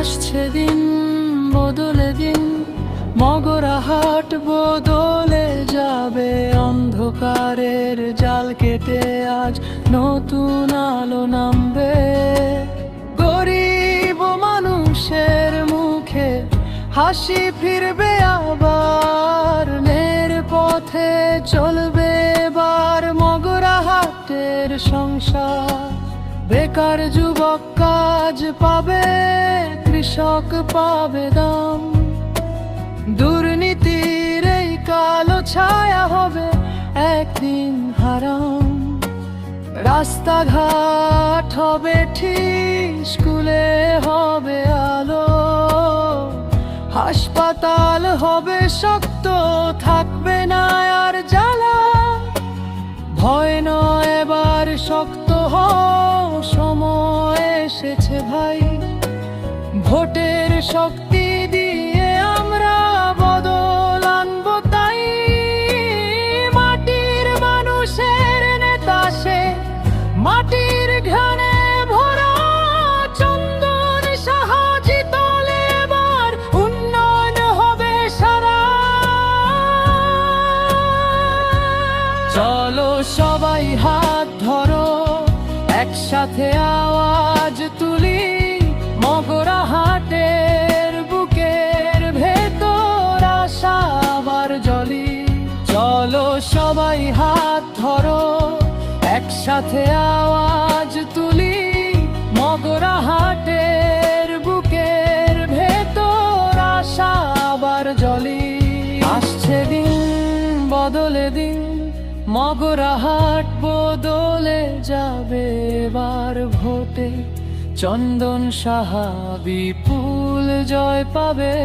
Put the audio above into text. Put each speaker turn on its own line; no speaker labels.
আসছে দিন বদলে দিন, মগরাহাট বদলে যাবে। অন্ধকারের জাল কেটে আজ নতুন আলো নামবে। গরিব মানুষের মুখে হাসি ফিরবে আবার, ন্যায়ের পথে চলবে এবার মগরাহাটের সংসার। বেকার যুবক কাজ পাবে, কৃষক পাবে দাম, দুর্নীতির এই কালো ছায়া হবে একদিন হারাম। রাস্তাঘাট হবে ঠিক, স্কুলে হবে আলো, হাসপাতাল হবে শক্ত, থাকবে না আর জ্বালা। ভয় নয় এবার শক্ত হও, সময় এসেছে ভাই। ভোটের শক্তি দিয়ে আমরা বদল আনবো তাই। মাটির মানুষের নেতা সে, মাটির ঘানে ভরা চন্দন সাহায্য তলে এবার উন্নয়ন হবে সারা। চলো সবাই হাত ধরো, একসাথে আওয়াজ তুলি, মগরাহাটের বুকের ভেতর আশা আবার জ্বলি। চলো সবাই হাত ধরো, একসাথে আওয়াজ তুলি, মগরাহাটের বুকের ভেতর আশা আবার জ্বলি। আসছে দিন বদলে দিন, মগরাহাট বদলে যাবে এবার ভোটে। চন্দন সাহা বিপুল জয় পাবে।